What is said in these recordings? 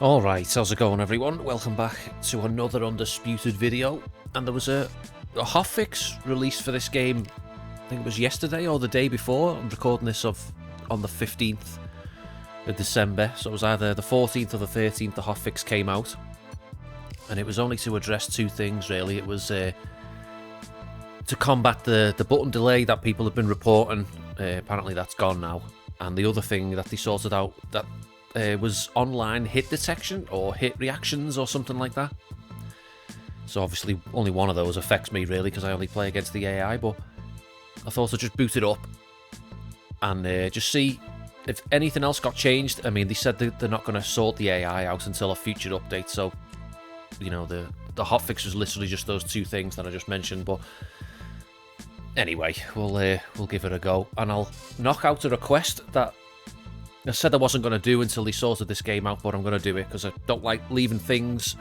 Alright, how's it going everyone? Welcome back to another Undisputed video. And there was a hotfix released for this game, I think it was yesterday or the day before. I'm recording this on the 15th of December, so it was either the 14th or the 13th the hotfix came out. And it was only to address two things really. It was to combat the button delay that people have been reporting. Apparently that's gone now. And the other thing that they sorted out that was online hit detection or hit reactions or something like that. So obviously only one of those affects me really because I only play against the AI, but I thought I'd just boot it up and just see if anything else got changed. I mean, they said they're not going to sort the AI out until a future update, so you know, the hotfix was literally just those two things that I just mentioned. But anyway, we'll give it a go, and I'll knock out a request that I said I wasn't going to do until they sorted this game out, but I'm going to do it because I don't like leaving things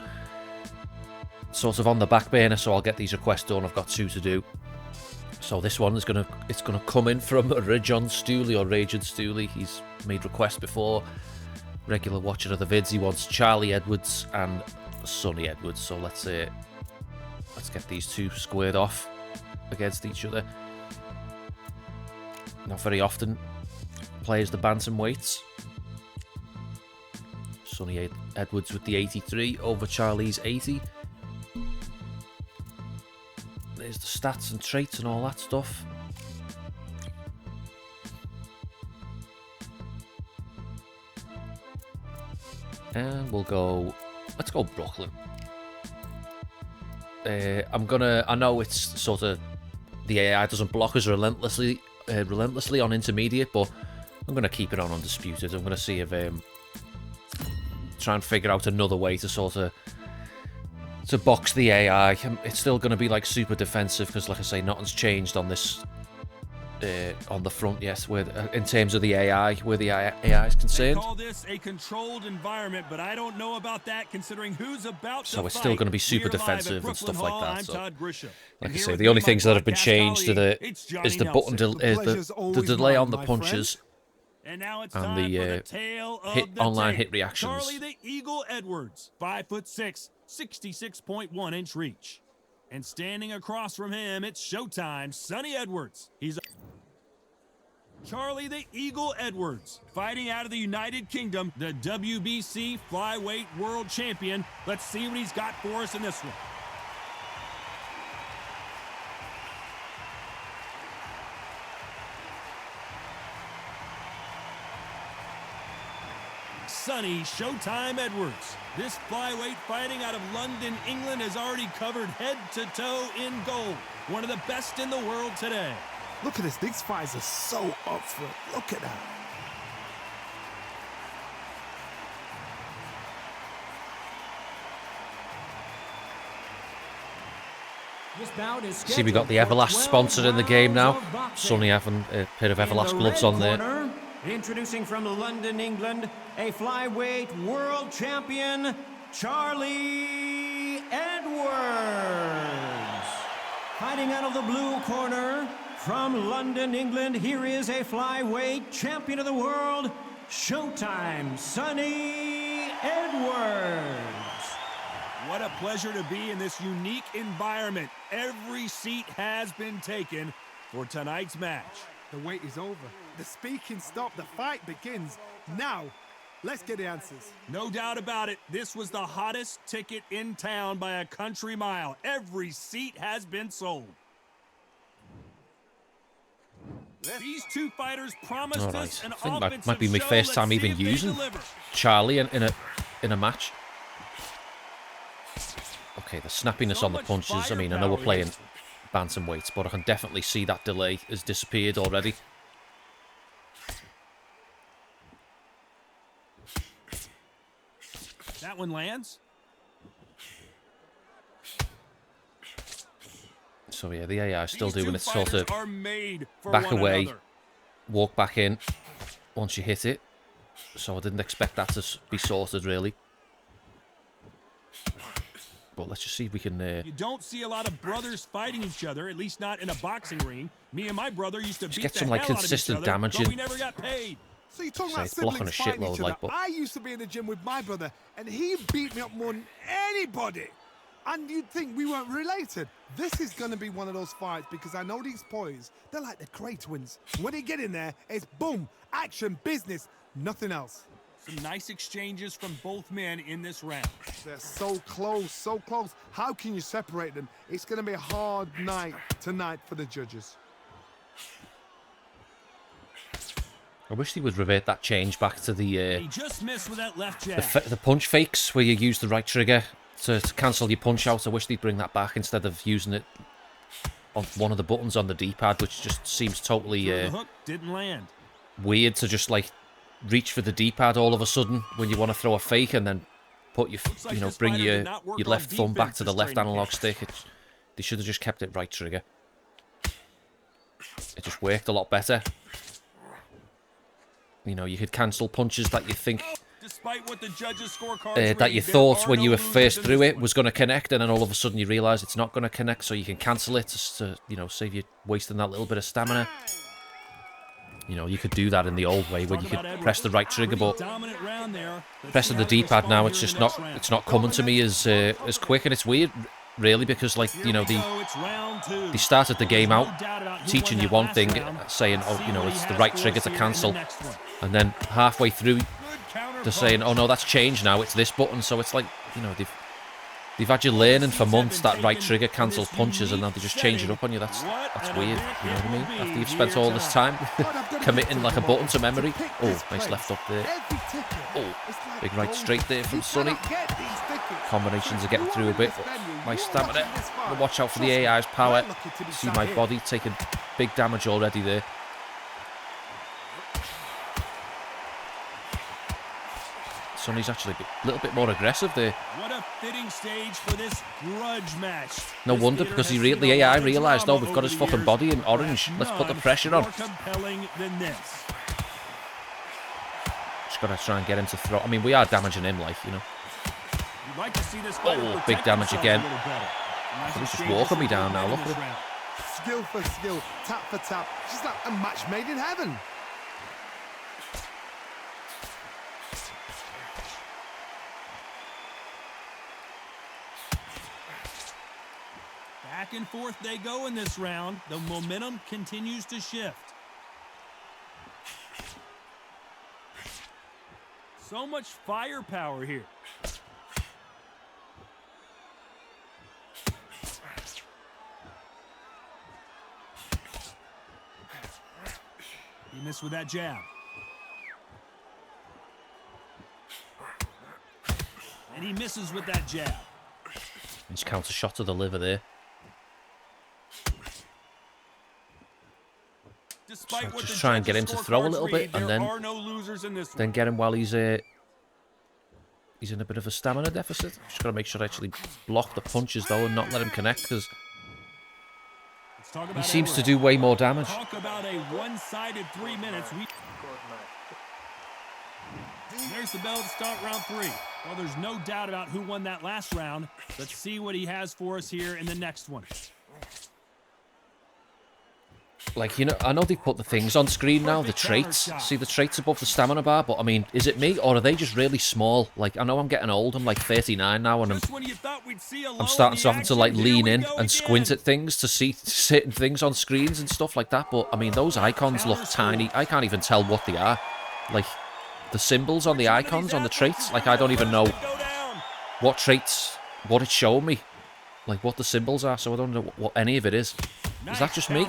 sort of on the back burner, so I'll get these requests done. I've got two to do. So this one is gonna come in from Rajon Stooley or Rajon Stooley. He's made requests before. Regular watcher of the vids. He wants Charlie Edwards and Sonny Edwards. So let's get these two squared off against each other. Not very often plays the bantamweights. Sonny Edwards with the 83 over Charlie's 80. There's the stats and traits and all that stuff. And let's go Brooklyn. I know it's sort of, the AI doesn't block us relentlessly on intermediate, but I'm gonna keep it on Undisputed. I'm gonna see if try and figure out another way to sort of box the AI. It's still going to be like super defensive because, like I say, nothing's changed on this on the front yet. In terms of the AI, where the AI is concerned. They call this a controlled environment, but I don't know about that considering who's about to so it's still going to be super We're defensive and stuff like that. So, like I say, with the only my things that have been podcast changed colleague, is the button the delay on the punches. And now it's and time the for the tale of hit the online tape. hit reactions. Charlie the Eagle Edwards, 5'6", 66.1-inch reach. And standing across from him, it's Showtime, Sonny Edwards. He's Charlie the Eagle Edwards, fighting out of the United Kingdom, the WBC Flyweight World Champion. Let's see what he's got for us in this one. Sonny Showtime Edwards. This flyweight fighting out of London, England has already covered head to toe in gold. One of the best in the world today. Look at this. These fights are so up for it. Look at that. See, we got the Everlast sponsor in the game now. Sonny having a pair of Everlast gloves on there. Introducing from London, England, a flyweight world champion, Charlie Edwards. Fighting out of the blue corner from London, England, here is a flyweight champion of the world, Showtime, Sonny Edwards. What a pleasure to be in this unique environment. Every seat has been taken for tonight's match. The wait is over. The speaking stopped. The fight begins. Now, let's get the answers. No doubt about it. This was the hottest ticket in town by a country mile. Every seat has been sold. These two fighters promised us an I think offensive that might be my show. first time Let's see even if they using deliver. Charlie in a match. Okay, the snappiness So on the much punches. I mean, I know we're firepower playing here. bantamweights, but I can definitely see that delay has disappeared already. That one lands. So yeah, the AI is still These doing two its sort fighters of are made for back one away, another. walk back in once you hit it. So I didn't expect that to be sorted really. But let's just see if we can... You don't see a lot of brothers fighting each other, at least not in a boxing ring. Me and my brother used to beat get the some, like, hell out of each consistent other, damage but in. we never got paid. So you're talking So about it's blocking siblings a fighting shitload, each other. like, but I used to be in the gym with my brother, and he beat me up more than anybody. And you'd think we weren't related. This is going to be one of those fights because I know these boys, they're like the Cray twins. When they get in there, it's boom, action, business, nothing else. Some nice exchanges from both men in this round. They're so close, so close. How can you separate them? It's going to be a hard night tonight for the judges. I wish they would revert that change back to the He just missed with that left jab. the punch fakes where you use the right trigger to cancel your punch out. I wish they'd bring that back instead of using it on one of the buttons on the D-pad, which just seems totally The hook didn't land. weird to just like reach for the D-pad all of a sudden when you want to throw a fake and then put your, like you know, this bring fighter your did not work left on thumb back defense to the this left training analog camp. stick. They should have just kept it right trigger. It just worked a lot better. You know, you could cancel punches that you think Despite what the judges' scorecards that you read, there thought are when no you were losers first in through this it one. was going to connect, and then all of a sudden you realise it's not going to connect, so you can cancel it just to, you know, save you wasting that little bit of stamina. You know, you could do that in the old way when you could press the right trigger, but Dominant round there. Let's pressing see the how they D-pad now, respond it's here in just the not, next round. it's not coming to me as quick, and it's weird, really, because like, you know, Here we go, it's round two. they started the game No out doubt about who teaching won you that one last thing, round. saying, oh, See you know, what he it's the has right for trigger us to here in the cancel, next one. and then halfway through Good counter they're saying, oh no, that's changed now, it's this button, so it's like, you know, they've had you learning for months that right trigger cancels punches, and now they just change it up on you. That's weird, you know what I mean? After you've spent all this time committing like a button to memory. Oh, nice left up there. Oh, big right straight there from Sonny. Combinations are getting through a bit, but nice stamina. Watch out for the AI's power. See my body taking big damage already there. Sonny's actually a little bit more aggressive there. What a fitting stage for this grudge match. No This wonder, theater because has the seen a AI lot of realised, oh, drama we've got over his the fucking years, body in but orange. Let's put the none pressure on. more compelling than this. Just got to try and get him to throw. I mean, we are damaging him, like, you know. You'd like to see this fighter Oh, protect big damage himself again. a little better. Nice He's just exchanges walking me from down both now, men look in at this him. round. Skill for skill, tap for tap. She's like a match made in heaven. Back and forth they go in this round. The momentum continues to shift. So much firepower here. He missed with that jab. And he misses with that jab. Just counter shot to the liver there. Despite So what just the try and get judges' him to throw a scorecards little read, bit, and there then- are no losers in this one. Then get him while he's in a bit of a stamina deficit. Just got to make sure I actually block the punches though and not let him connect, because Let's talk he about seems to Edwards. do way more damage. Talk about a one-sided 3 minutes. There's the bell to start round three. Well, there's no doubt about who won that last round. Let's see what he has for us here in the next one. Like, you know, I know they put the things on screen now, the traits. See the traits above the stamina bar, but I mean, is it me or are they just really small? Like, I know I'm getting old, I'm like 39 now, and Just when you thought we'd see a lull I'm in starting the to having to action, like here lean we in go and squint again. at things to see certain things on screens and stuff like that. But I mean, those icons look tiny. I can't even tell what they are. Like, the symbols on the icons on the traits, like I don't even know what traits, what it's showing me, like what the symbols are. So I don't know what any of it is. Is that just me?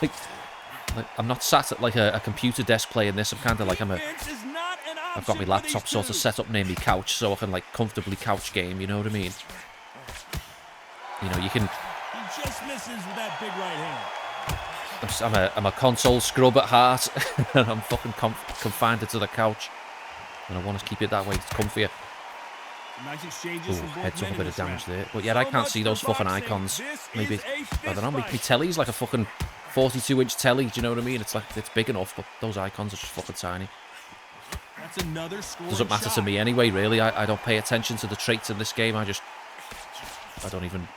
like I'm not sat at like a computer desk playing this. I'm kind of like I've got my laptop sort of set up near my couch so I can like comfortably couch game. You know what I mean? You know, you can. He just misses with that big right hand. I'm a console scrub at heart, and I'm fucking confined to the couch, and I want to keep it that way. It's comfier. Nice exchanges from Ooh, both head took men a in bit of this damage round. there. But yeah, I So can't much see for those fucking boxing. icons. This Maybe, is a I don't know, my fist telly's like a fucking 42-inch telly, do you know what I mean? It's like, it's big enough, but those icons are just fucking tiny. That's another scoring Doesn't matter to shot. me anyway, really. I don't pay attention to the traits in this game. I don't even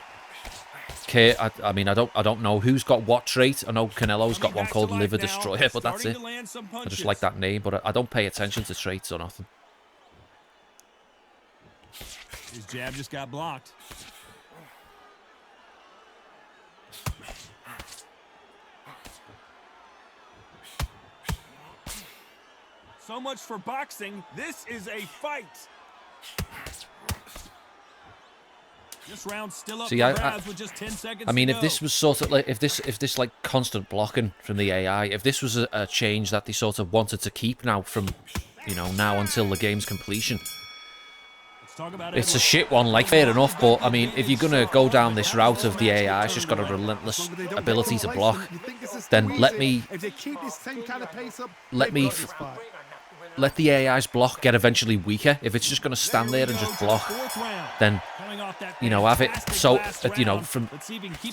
care. I mean, I don't know who's got what trait. I know Canelo's got one called Liver Destroyer, but that's it. I just like that name, but I don't pay attention to traits or nothing. His jab just got blocked. So much for boxing. This is a fight. This round's still up for grabs with just 10 seconds I mean, to if go. this was sort of like, if this like constant blocking from the AI, if this was a change that they sort of wanted to keep now from, you know, now until the game's completion, it's a shit one, like, fair enough, but I mean, if you're gonna go down this route of the AI, it's just got a relentless ability to block, then let the AI's block get eventually weaker. If it's just going to stand there and just block, then, you know, have it so, you know, from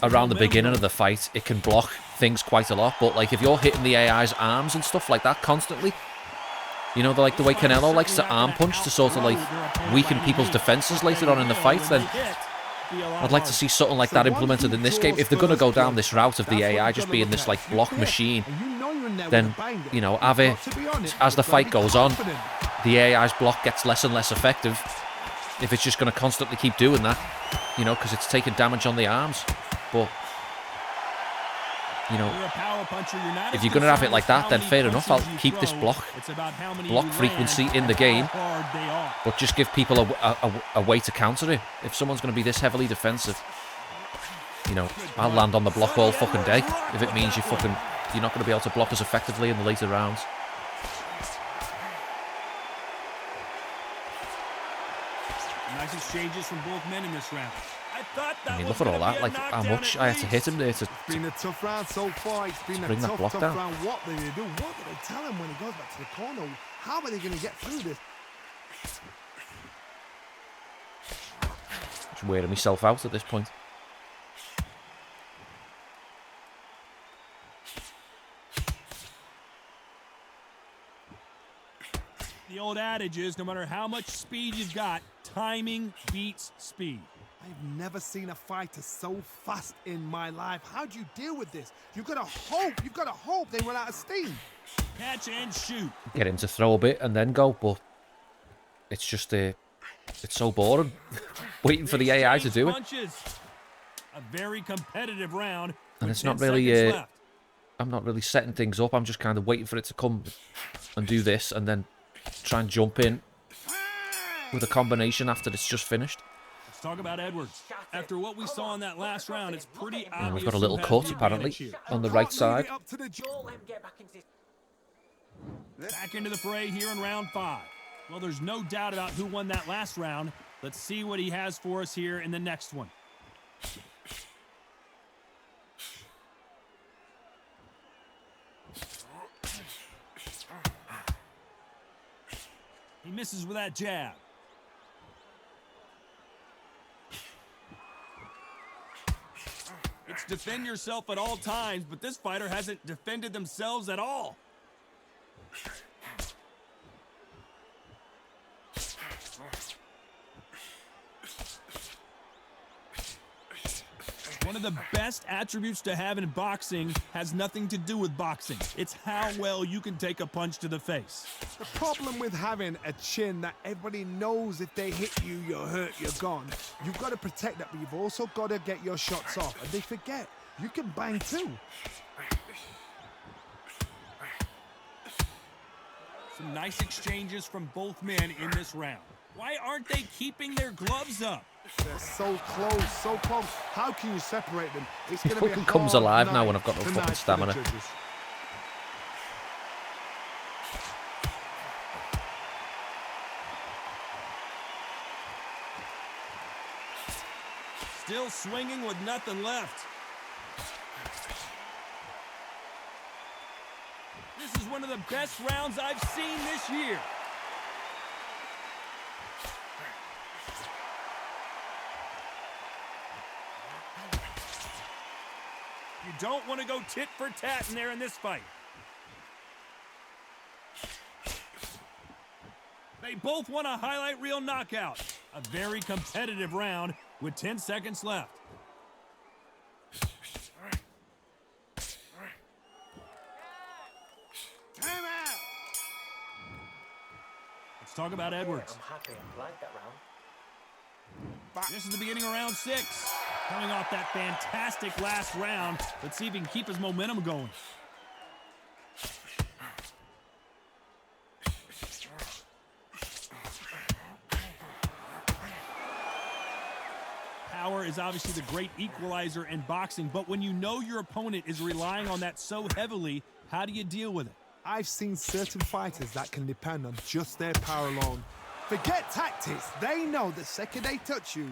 around the beginning of the fight, it can block things quite a lot. But, like, if you're hitting the AI's arms and stuff like that constantly, you know, like the way Canelo likes to arm punch to sort of, like, weaken people's defenses later on in the fight, then I'd like to see something like that implemented in this game. If they're going to go down this route of the AI just being this, like, block machine, then, you know, have it, as the fight goes on, the AI's block gets less and less effective if it's just going to constantly keep doing that, you know, because it's taking damage on the arms. But, you know, if you're going to have it like that, then fair enough, I'll keep this block frequency in the game, but just give people a way to counter it. If someone's going to be this heavily defensive, you know, I'll land on the block all fucking day if it means you're not going to be able to block as effectively in the later rounds. Nice exchanges from both men in this round. I mean, look at all that, like how much I had to hit him there to been a tough round so far. It's been bring a that tough, block tough down. round. What do they do? What do they tell him when he goes back to the corner? How are they going to get through this? Just wearing myself out at this point. The old adage is, no matter how much speed you've got, timing beats speed. I've never seen a fighter so fast in my life. How do you deal with this? You've got to hope they run out of steam. Catch and shoot. Get him to throw a bit and then go, but it's just it's so boring. Waiting for the AI to do it. A very competitive round. And it's not really, I'm not really setting things up. I'm just kind of waiting for it to come and do this and then try and jump in with a combination after it's just finished. Let's talk about Edwards. After what we saw in that last round, it's pretty obvious. And we've got a little cut, apparently, on the right side. Back into the fray here in round 5. Well, there's no doubt about who won that last round. Let's see what he has for us here in the next one. He misses with that jab. It's defend yourself at all times, but this fighter hasn't defended themselves at all. One of the best attributes to have in boxing has nothing to do with boxing. It's how well you can take a punch to the face. The problem with having a chin that everybody knows if they hit you, you're hurt, you're gone. You've got to protect that, but you've also got to get your shots off. And they forget, you can bang too. Some nice exchanges from both men in this round. Why aren't they keeping their gloves up? They're so close, so close. How can you separate them? It's He going to be a fucking comes hard alive now night when I've got no tonight fucking for the stamina. judges. Still swinging with nothing left. This is one of the best rounds I've seen this year. You don't want to go tit for tat in there in this fight. They both want a highlight reel knockout. A very competitive round with 10 seconds left. Time out. Let's talk about Edwards. I'm happy. I like that round. This is the beginning of round 6. Coming off that fantastic last round. Let's see if he can keep his momentum going. Power is obviously the great equalizer in boxing, but when you know your opponent is relying on that so heavily, how do you deal with it? I've seen certain fighters that can depend on just their power alone. Forget tactics. They know the second they touch you,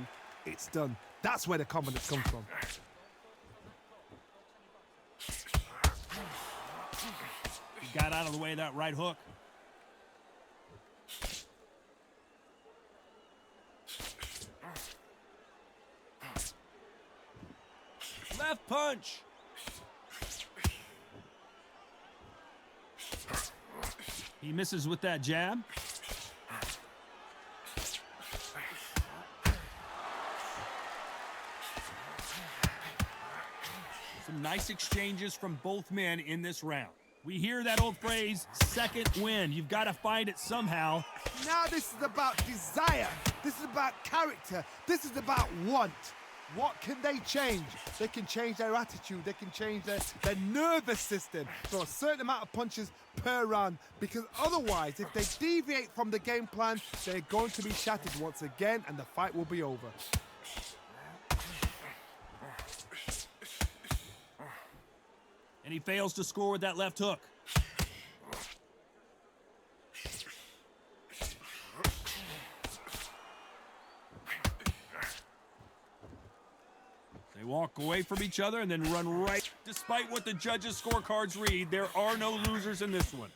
it's done. That's where the confidence comes from. He got out of the way of that right hook. Left punch. He misses with that jab. Some nice exchanges from both men in this round. We hear that old phrase, second win. You've got to find it somehow. Now this is about desire. This is about character. This is about want. What can they change? They can change their attitude. They can change their nervous system. So a certain amount of punches per round. Because otherwise, if they deviate from the game plan, they're going to be shattered once again and the fight will be over. And he fails to score with that left hook. They walk away from each other and then run right. Despite what the judges' scorecards read, there are no losers in this one.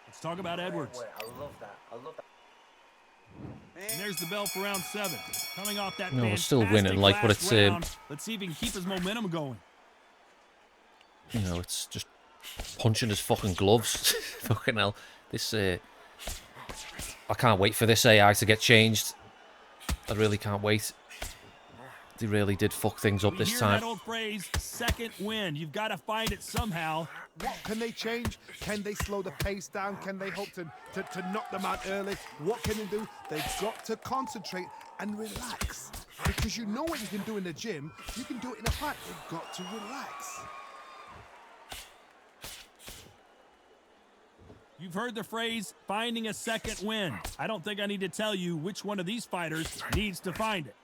Let's talk about Edwards. I love that. I love that. And there's the bell for round 7. Coming off that No, we're fantastic still winning, like, but last it's, round. Let's see if he can keep his momentum going. You know, it's just punching his fucking gloves. Fucking hell. This, I can't wait for this AI to get changed. I really can't wait. They really did fuck things up We this hear time. that old phrase, second win. You've got to find it somehow. What can they change? Can they slow the pace down? Can they hope to knock them out early? What can they do? They've got to concentrate and relax. Because you know what you can do in the gym, you can do it in a fight. You've got to relax. You've heard the phrase, finding a second win. I don't think I need to tell you which one of these fighters needs to find it.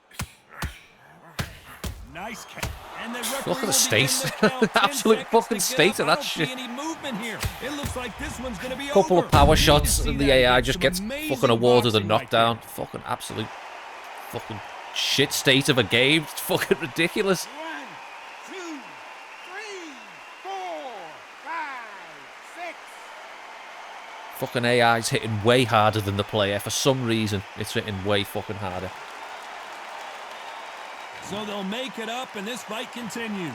Nice catch. And the referee Look at the will state. begin the count. 10 Absolute seconds fucking to get state up. of that I don't shit. see any movement here. It looks like this one's going to be Couple over. of power We shots need to and see the that AI again. just Some gets amazing fucking awarded a boxing right knockdown. there. Fucking absolute fucking shit state of a game. It's fucking ridiculous. 1, 2, 3, 4, 5, 6. Fucking AI's hitting way harder than the player. For some reason, it's hitting way fucking harder. So they'll make it up, and this fight continues.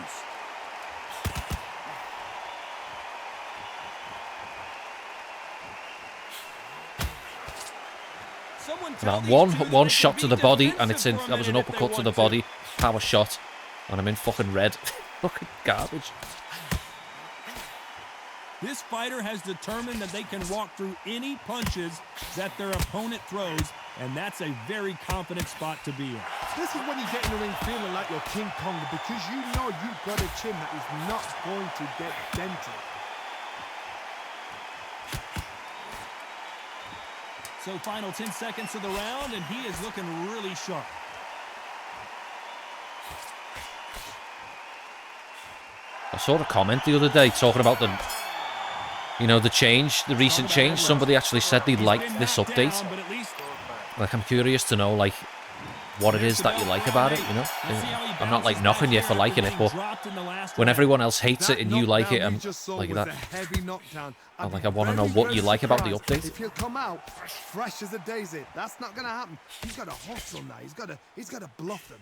Someone tell That these one two that one they shot can to be the body, and defensive it's in. for a That was an minute if they uppercut to the want body, power shot, and I'm in fucking red. Fucking garbage. This fighter has determined that they can walk through any punches that their opponent throws, and that's a very confident spot to be in. This is when you get in the ring feeling like you're King Kong because you know you've got a chin that is not going to get dented. So final 10 seconds of the round, and he is looking really sharp. I saw a comment the other day talking about the, you know, the change, the recent change. Somebody actually said they liked this update. Down, but at least Like, I'm curious to know, like, what it is that you like about it, you know? I'm not, like, knocking you for liking it, but when everyone else hates it and you like it, I'm like that. I want to know what you like about the update. If he'll come out fresh as a daisy, that's not going to happen. He's got to hustle now. He's got to bluff them.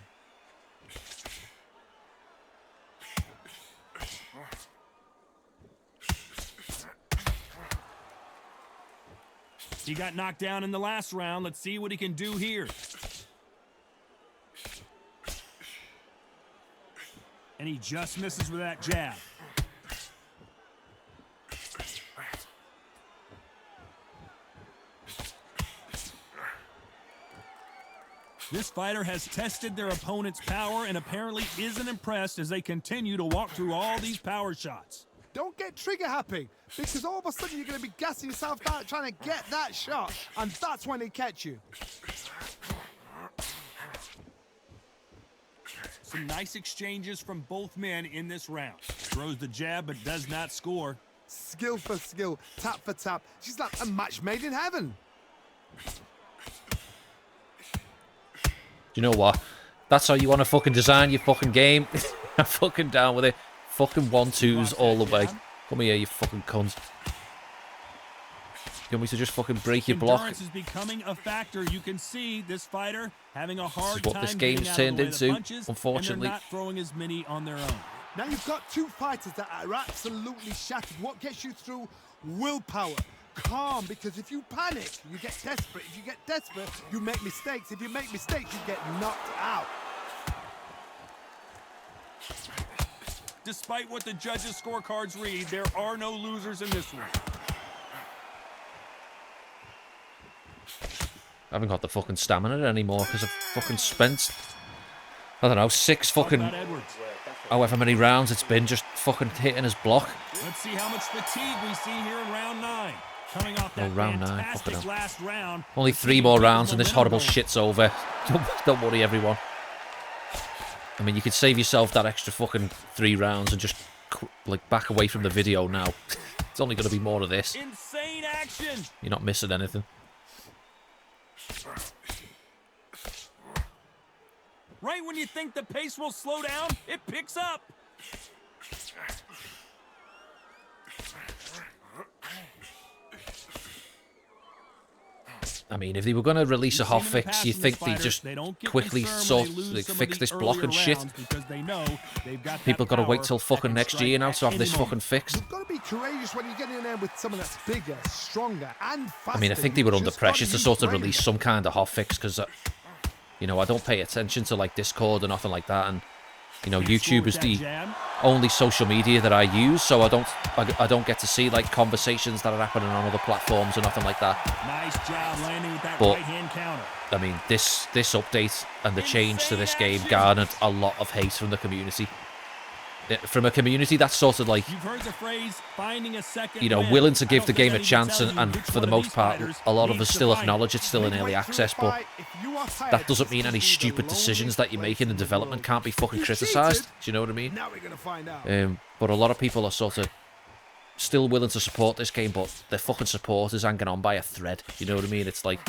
He got knocked down in the last round. Let's see what he can do here. And he just misses with that jab. This fighter has tested their opponent's power and apparently isn't impressed as they continue to walk through all these power shots. Don't get trigger happy, because all of a sudden you're going to be gassing yourself out trying to get that shot, and that's when they catch you. Some nice exchanges from both men in this round. Throws the jab but does not score. Skill for skill, tap for tap. She's like a match made in heaven. Do you know what? That's how you want to fucking design your fucking game. I'm fucking down with it. Fucking 1-2s all the way. Come here, you fucking cunts. You want me to just fucking break your block? Endurance is becoming a factor. You can see this fighter having a hard This is what time this game's getting out of turned the way of the into, punches, unfortunately. And they're not throwing as many on their own. Now you've got two fighters that are absolutely shattered. What gets you through? Willpower. Calm, because if you panic, you get desperate. If you get desperate, you make mistakes. If you make mistakes, you get knocked out. Despite what the judges' scorecards read, there are no losers in this one. I haven't got the fucking stamina anymore because I've fucking spent, I don't know, 6 fucking, however many rounds it's been, just fucking hitting his block. Let's see how much fatigue we see here in round 9. Coming off that round 9, fantastic last round. Only 3 more rounds and this horrible shit's over. Don't worry, everyone. I mean, you could save yourself that extra fucking 3 rounds and just, like, back away from the video now. It's only going to be more of this. Insane action. You're not missing anything. Right when you think the pace will slow down, it picks up. I mean, if they were going to release a hot fix, you think they just quickly fix this block and shit. People got to wait till fucking next year now to have this fucking fixed. You've got to be courageous when you get in there with someone that's bigger, stronger, and faster. I mean, I think they were under pressure to sort of release some kind of hot fix because, you know, I don't pay attention to like Discord or nothing like that, and you know, YouTube is the only social media that I use, so I don't get to see like conversations that are happening on other platforms or nothing like that. Nice job landing with that But, right-hand counter. I mean, this update and the change to this game garnered a lot of hate from the community. From a community that's sort of like, You've heard the phrase, finding a second you know, win. willing to give the I don't think game a I need to chance, tell you and which for one the of most these part, fighters a lot of needs us to still find. acknowledge it's still in early access, but that doesn't mean any stupid decisions that you make in the development can't be fucking criticised. Do you know what I mean? Now we're gonna find out. But a lot of people are sort of still willing to support this game, but their fucking support is hanging on by a thread. You know what I mean? It's like,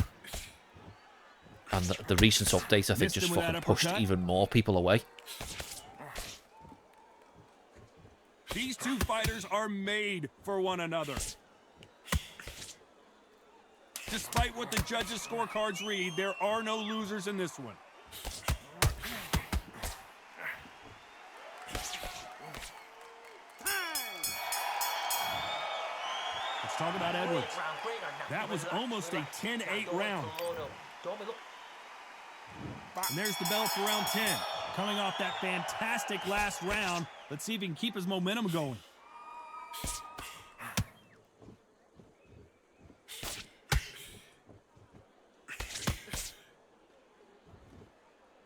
and the recent update, I think, Missed just him with fucking that pushed uppercut. even more people away. These two fighters are made for one another. Despite what the judges' scorecards read, there are no losers in this one. Let's talk about Edwards. That was almost a 10-8 round. And there's the bell for round 10. Coming off that fantastic last round, let's see if he can keep his momentum going.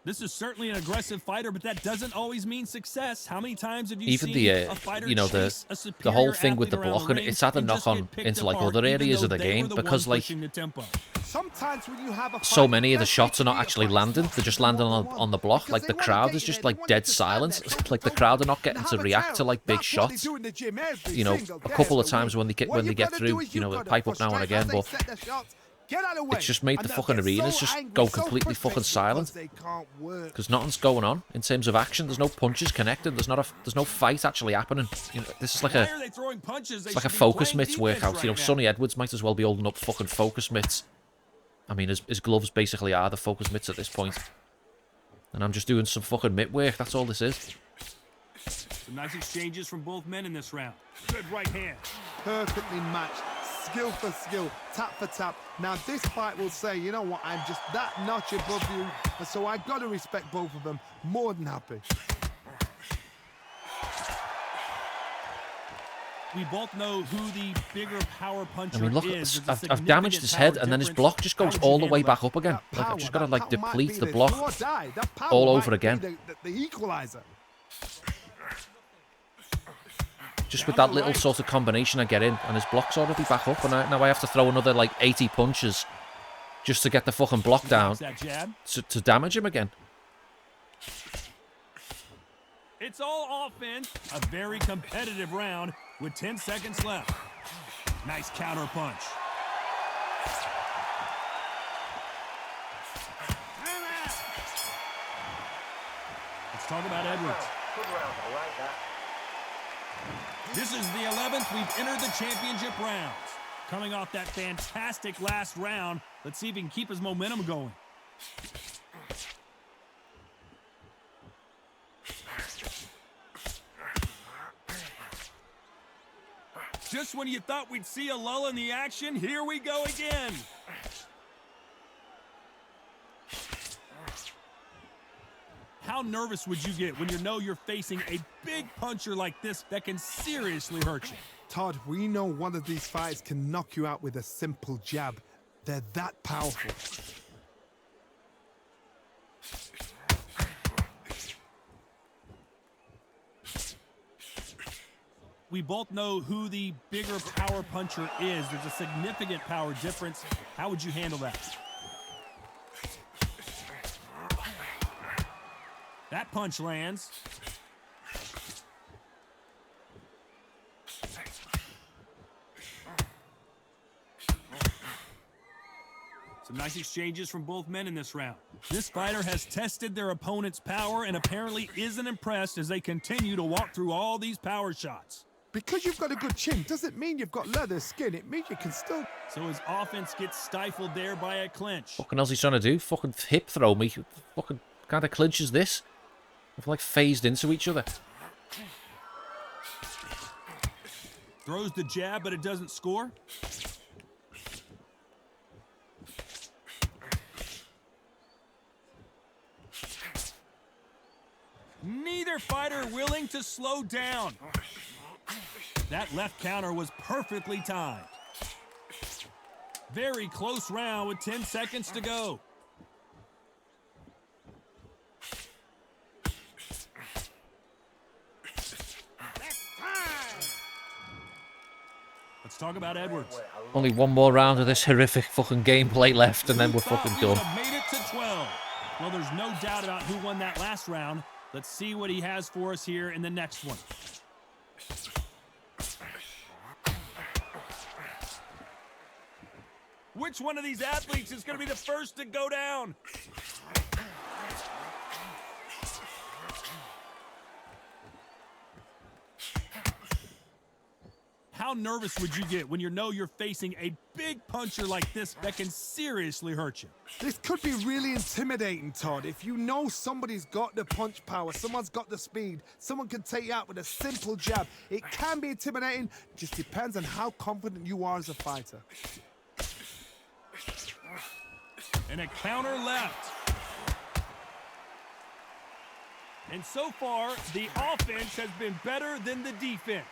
This is certainly an aggressive fighter, but that doesn't always mean success. How many times have you Even seen a fighter you know, chase a the superior whole thing with the athlete around blocking, ring it's had a and just knock get on picked into like apart, other even areas though of the they game were the because one like pushing the tempo? Sometimes when you have a so fight, many of the best shots way are to not be a actually fighter landing. is They're just to landing one-on-one, on the block. because Like they the wanna crowd get is you just there, like they want dead you to stand silence. there, toe Like the to crowd toe, are not getting and to have a react to tail. like big That's what they shots. do in the gym every You know, single a day couple of of the times week. when What they you've get gotta do through, is you know, you've they gotta pipe up now and frustrate as again, they but set their shots. Get out of the way. it's just made And the they'll fucking get arenas so just angry, go so completely fucking frustrated silent. because they can't work. Because nothing's going on in terms of action. There's no punches connected. There's no fight actually happening. You know, this is like Why a are they throwing punches? They it's like a should be focus playing mitts defense workout. right You know, now. Sonny Edwards might as well be holding up fucking focus mitts. I mean, his gloves basically are the focus mitts at this point. And I'm just doing some fucking mitt work. That's all this is. Some nice exchanges from both men in this round. Good right hand. Perfectly matched. skill for skill, tap for tap. Now this fight will say, you know what, I'm just that notch above you, and so I've got to respect both of them. More than happy. We both know who the bigger power puncher I mean, look, is. I've damaged his head, and then his block just goes all the way back up again. Like, I've just got to, like, deplete the block all over again. The equalizer. Just with that little sort of combination I get in, and his block's already back up, and now I have to throw another, like, 80 punches just to get the fucking block down to damage him again. It's all offense. A very competitive round with 10 seconds left. Nice counter punch. Let's talk about Edwards. Good round. I like that. This is the 11th we've entered the championship rounds. Coming off that fantastic last round, let's see if he can keep his momentum going. Just when you thought we'd see a lull in the action, here we go again. How nervous would you get when you know you're facing a big puncher like this that can seriously hurt you? Todd, we know one of these fights can knock you out with a simple jab. They're that powerful. We both know who the bigger power puncher is. There's a significant power difference. How would you handle that? That punch lands. Some nice exchanges from both men in this round. This fighter has tested their opponent's power and apparently isn't impressed as they continue to walk through all these power shots. Because you've got a good chin doesn't mean you've got leather skin. It means you can still... So his offense gets stifled there by a clinch. Fucking hell's he trying to do? Fucking hip throw me. Fucking kind of clinch is this? We've like phased into each other. Throws the jab, but it doesn't score. Neither fighter willing to slow down. That left counter was perfectly timed. Very close round with 10 seconds to go. Let's talk about Edwards. Only one more round of this horrific fucking gameplay left, and then we're fucking done. Made it to 12. Well, there's no doubt about who won that last round. Let's see what he has for us here in the next one. Which one of these athletes is going to be the first to go down? How nervous would you get when you know you're facing a big puncher like this that can seriously hurt you? This could be really intimidating, Todd. If you know somebody's got the punch power, someone's got the speed, someone can take you out with a simple jab. It can be intimidating. Just depends on how confident you are as a fighter. And a counter left. And so far, the offense has been better than the defense.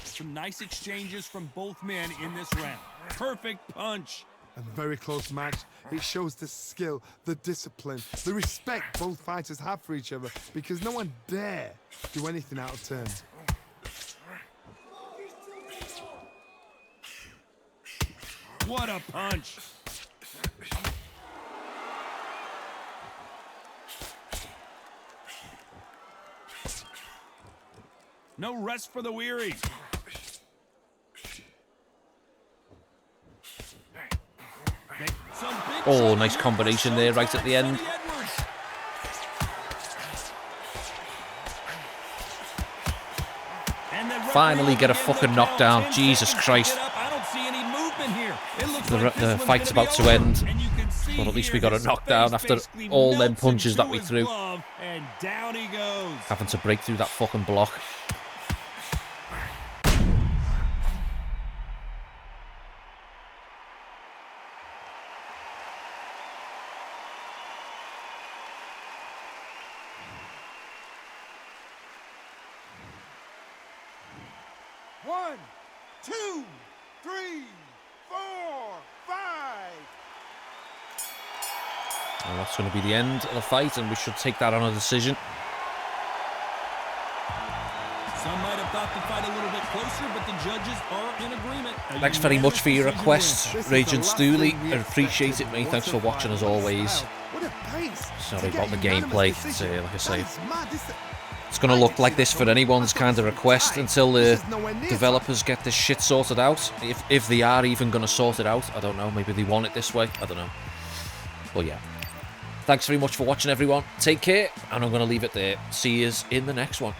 Some nice exchanges from both men in this round. Perfect punch. A very close match. It shows the skill, the discipline, the respect both fighters have for each other, because no one dare do anything out of turn. What a punch. No rest for the weary. Oh, nice combination there right at the end. Finally get a fucking knockdown. Jesus Christ. I don't see any movement here. The fight's about to end. And you can see But at least we got a knockdown after all them punches that we threw. And down he goes. Having to break through that fucking block. One, two, three, four, five. And that's going to be the end of the fight, and we should take that on a decision. Some might have thought the fight a little bit closer, but the judges are in agreement. Thanks very much for your request, Raging Stooley. I appreciate it, mate. Thanks for watching as always. What a pace. Sorry about the gameplay. Like I say, it's going to look like this for anyone's kind of request until the developers get this shit sorted out. If they are even going to sort it out, I don't know. Maybe they want it this way. I don't know. But yeah. Thanks very much for watching, everyone. Take care, and I'm going to leave it there. See you in the next one.